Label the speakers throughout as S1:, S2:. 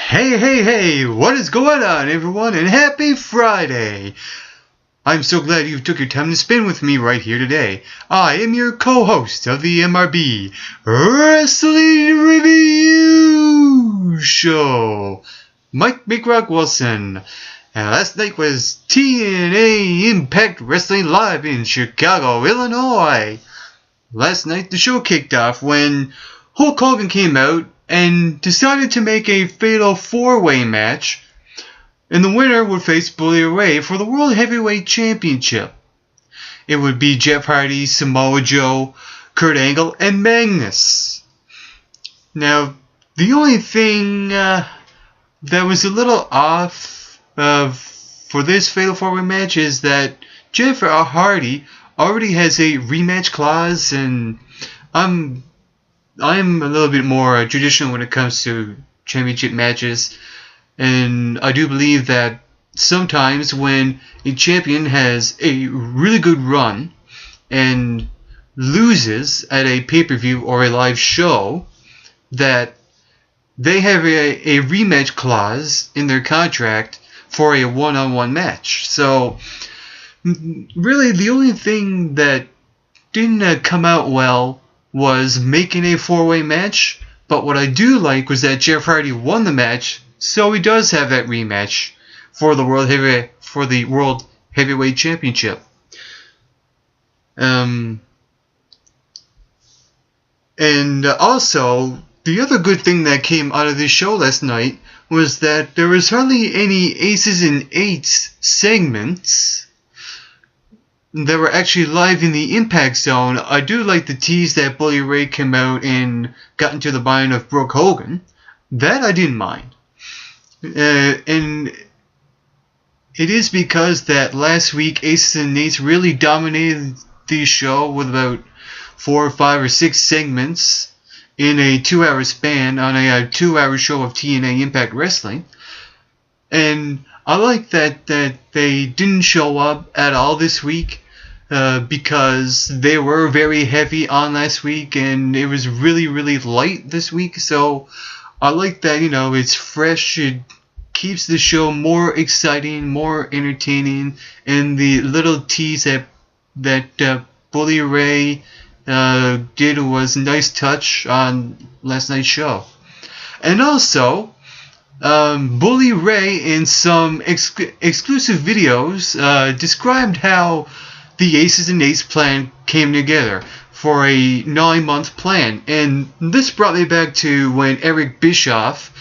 S1: Hey, what is going on, everyone, and happy Friday! I'm so glad you took your time to spend with me right here today. I am your co-host of the MRB Wrestling Review Show, Mike McRock Wilson. And last night was TNA Impact Wrestling live in Chicago, Illinois. Last night the show kicked off when Hulk Hogan came out and decided to make a fatal four-way match, and the winner would face Bully Ray for the World Heavyweight Championship. It would be Jeff Hardy, Samoa Joe, Kurt Angle, and Magnus. Now, the only thing that was a little off for this fatal four-way match is that Jeff Hardy already has a rematch clause, and I'm a little bit more traditional when it comes to championship matches, and I do believe that sometimes when a champion has a really good run and loses at a pay-per-view or a live show, that they have a rematch clause in their contract for a one-on-one match. So really the only thing that didn't come out well was making a four-way match, but what I do like was that Jeff Hardy won the match, so he does have that rematch for the World Heavyweight Championship. And also, the other good thing that came out of this show last night was that there was hardly any Aces and Eights segments that were actually live in the Impact Zone. I do like the tease that Bully Ray came out and got into the mind of Brooke Hogan. That I didn't mind. And it is because that last week Aces and Eights really dominated the show with about 4, 5, or 6 segments in a 2-hour span on a 2-hour show of TNA Impact Wrestling. And I like that they didn't show up at all this week, because they were very heavy on last week and it was really, really light this week. So I like that, it's fresh. It keeps the show more exciting, more entertaining, and the little tease that Bully Ray did was a nice touch on last night's show. And also, Bully Ray in some exclusive videos described how the Aces and Eights plan came together for a 9-month plan. And this brought me back to when Eric Bischoff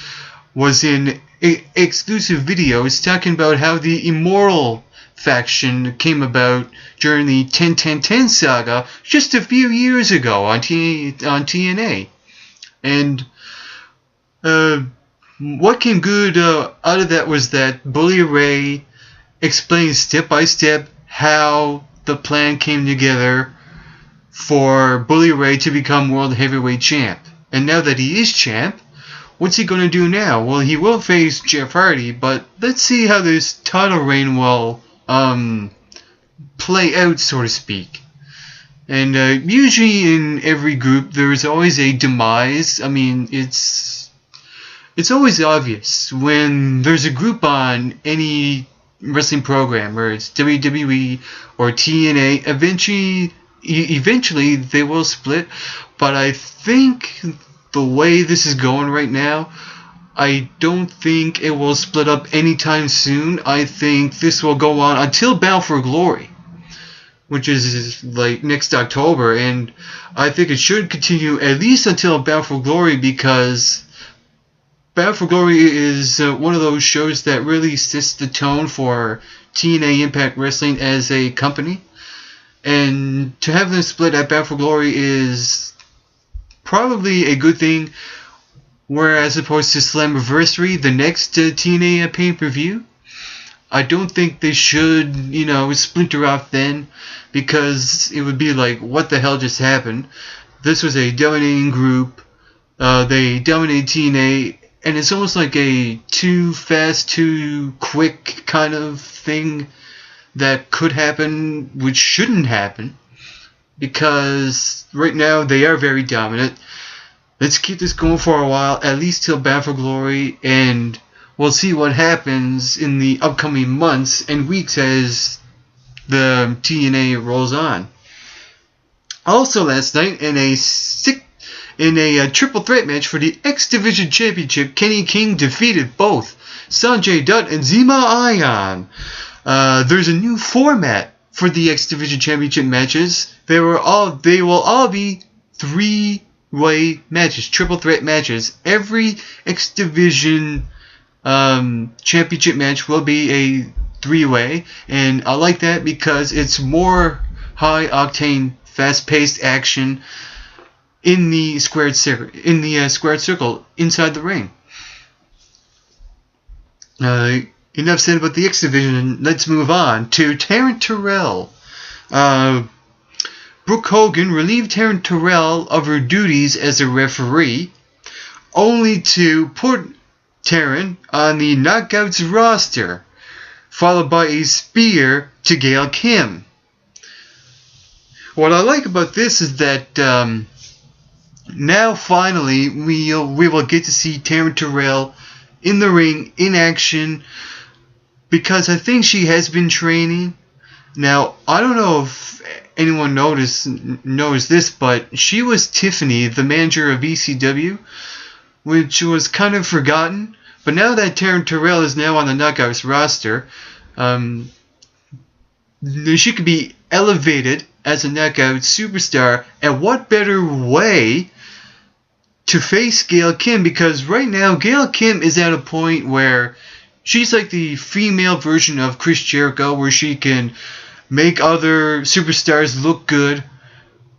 S1: was in exclusive videos talking about how the Immoral faction came about during the 10-10-10 saga just a few years ago on TNA. And what came good out of that was that Bully Ray explained step by step how the plan came together for Bully Ray to become World Heavyweight Champ. And now that he is champ, what's he going to do now? Well, he will face Jeff Hardy, but let's see how this title reign will play out, so to speak. And usually in every group there is always a demise. I mean, it's always obvious when there's a group on any wrestling program, where it's WWE or TNA, eventually they will split. But I think the way this is going right now, I don't think it will split up anytime soon. I think this will go on until Bound for Glory, which is like next October, and I think it should continue at least until Bound for Glory, because Bound for Glory is one of those shows that really sets the tone for TNA Impact Wrestling as a company. And to have them split at Bound for Glory is probably a good thing, whereas opposed to Slammiversary, the next TNA pay-per-view, I don't think they should, splinter off then, because it would be like, what the hell just happened? This was a dominating group. They dominated TNA. And it's almost like a too fast, too quick kind of thing that could happen, which shouldn't happen, because right now they are very dominant. let's keep this going for a while, at least till Bound for Glory, and we'll see what happens in the upcoming months and weeks as the TNA rolls on. Also last night, in a triple threat match for the X Division Championship, Kenny King defeated both Sanjay Dutt and Zema Ion. There's a new format for the X Division Championship matches. They will all be 3-way matches, triple threat matches. Every X Division championship match will be a 3-way, and I like that because it's more high octane, fast paced action in the squared circle inside the ring. Enough said about the X Division. Let's move on to Taryn Terrell. Brooke Hogan relieved Taryn Terrell of her duties as a referee, only to put Taryn on the Knockouts roster, followed by a spear to Gail Kim. What I like about this is that now finally we will get to see Taryn Terrell in the ring, in action, because I think she has been training. Now, I don't know if anyone knows this, but she was Tiffany, the manager of ECW, which was kind of forgotten. But now that Taryn Terrell is now on the Knockouts roster, she could be elevated as a Knockout superstar. And what better way to face Gail Kim? Because right now Gail Kim is at a point where she's like the female version of Chris Jericho, where she can make other superstars look good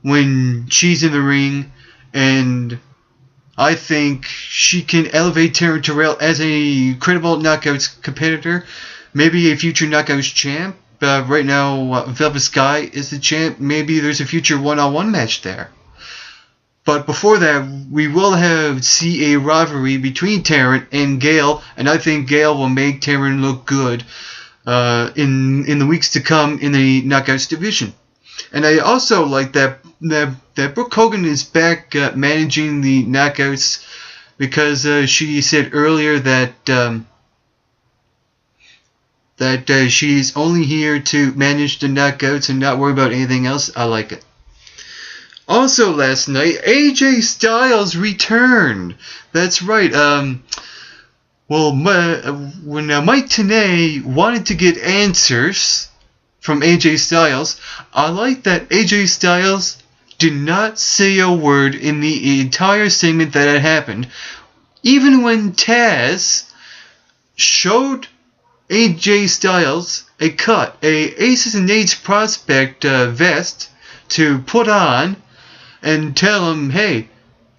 S1: when she's in the ring, and I think she can elevate Taryn Terrell as a credible Knockouts competitor, maybe a future Knockouts champ. Right now, Velvet Sky is the champ. Maybe there's a future one-on-one match there. But before that, we will see a rivalry between Taryn and Gail, and I think Gail will make Taryn look good in the weeks to come in the Knockouts division. And I also like that Brooke Hogan is back managing the Knockouts, because she said earlier that she's only here to manage the Knockouts and not worry about anything else. I like it. Also last night, AJ Styles returned. That's right. When Mike Tenay wanted to get answers from AJ Styles, I like that AJ Styles did not say a word in the entire segment that had happened. Even when Taz showed AJ Styles a Aces and Eights prospect vest to put on, and tell him, hey,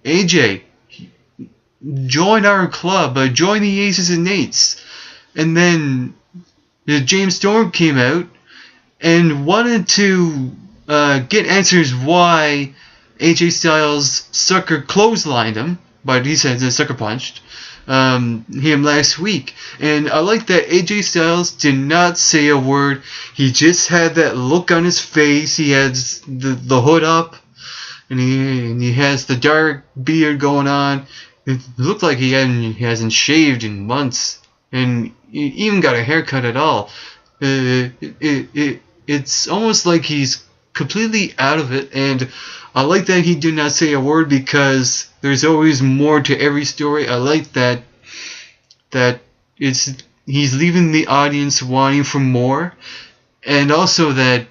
S1: AJ, join our club, join the Aces and Eights. And then James Storm came out and wanted to get answers why AJ Styles sucker clotheslined him, but he said sucker punched him last week. And I like that AJ Styles did not say a word. He just had that look on his face. He had the hood up, and he has the dark beard going on. It looked like he hasn't shaved in months, and he even got a haircut at all. It's almost like he's completely out of it, and I like that he did not say a word, because there's always more to every story. I like that he's leaving the audience wanting for more, and also that,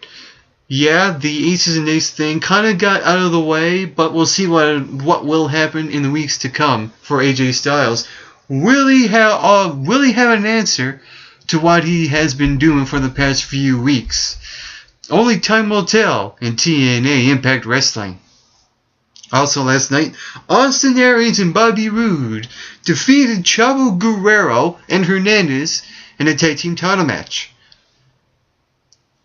S1: yeah, the Aces and Eights thing kind of got out of the way, but we'll see what will happen in the weeks to come for AJ Styles. Will he have an answer to what he has been doing for the past few weeks? Only time will tell in TNA Impact Wrestling. Also last night, Austin Aries and Bobby Roode defeated Chavo Guerrero and Hernandez in a tag team title match.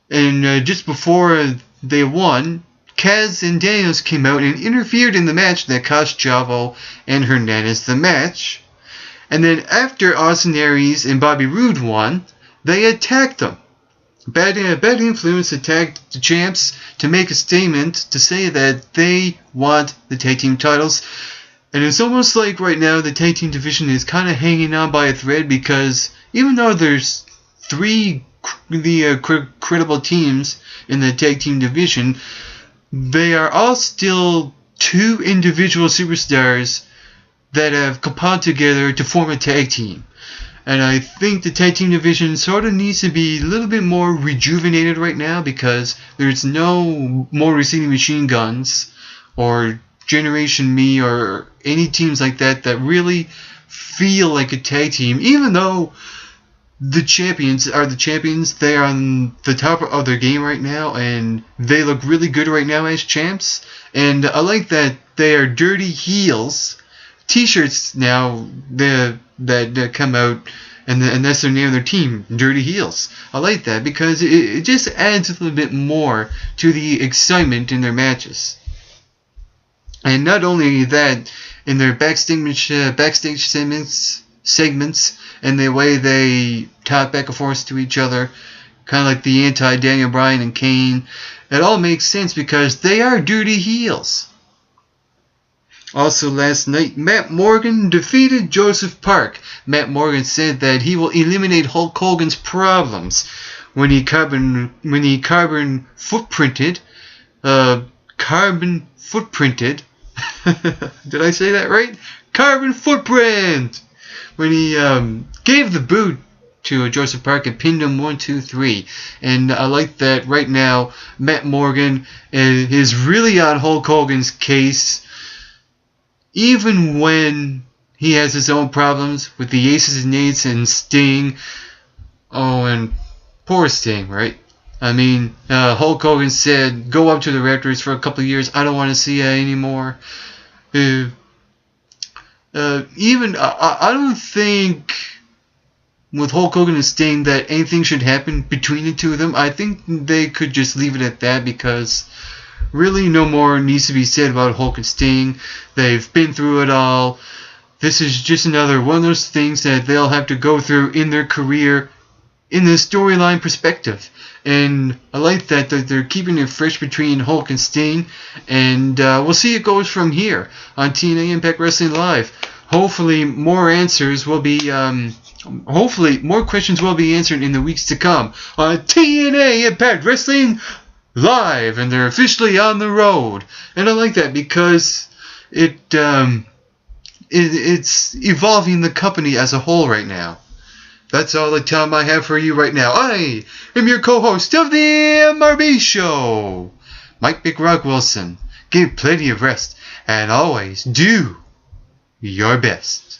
S1: And just before they won, Kaz and Daniels came out and interfered in the match that cost Chavo and Hernandez the match. And then after Austin Aries and Bobby Roode won, they attacked them. Bad Influence attacked the champs to make a statement to say that they want the tag team titles. And it's almost like right now the tag team division is kind of hanging on by a thread, because even though there's three credible teams in the tag team division, they are all still two individual superstars that have compiled together to form a tag team. And I think the tag team division sort of needs to be a little bit more rejuvenated right now, because there's no more Receding Machine Guns or Generation Me or any teams like that that really feel like a tag team, even though the champions are the champions. They are on the top of their game right now, and they look really good right now as champs. And I like that they are dirty heels. T-shirts now that come out, and that's their name of their team, Dirty Heels. I like that because it just adds a little bit more to the excitement in their matches. And not only that, in their backstage segments and the way they talk back and forth to each other, kind of like the anti-Daniel Bryan and Kane, it all makes sense because they are dirty heels. Also last night, Matt Morgan defeated Joseph Park. Matt Morgan said that he will eliminate Hulk Hogan's problems when he carbon footprinted. Did I say that right? Carbon footprint! When he gave the boot to Joseph Park and pinned him 1, 2, 3. And I like that right now Matt Morgan is really on Hulk Hogan's case, even when he has his own problems with the Aces and Eights and Sting. Oh, and poor Sting, right? I mean, Hulk Hogan said, go up to the Raptors for a couple of years. I don't want to see you anymore. I don't think with Hulk Hogan and Sting that anything should happen between the two of them. I think they could just leave it at that, because really no more needs to be said about Hulk and Sting. They've been through it all. This is just another one of those things that they'll have to go through in their career in the storyline perspective. And I like that they're keeping it fresh between Hulk and Sting. And we'll see it goes from here on TNA Impact Wrestling Live. Hopefully more questions will be answered in the weeks to come on TNA Impact Wrestling Live. And they're officially on the road. And I like that because it's evolving the company as a whole right now. That's all the time I have for you right now. I am your co-host of the MRB Show, Mike Big Rock Wilson. Get plenty of rest and always do your best.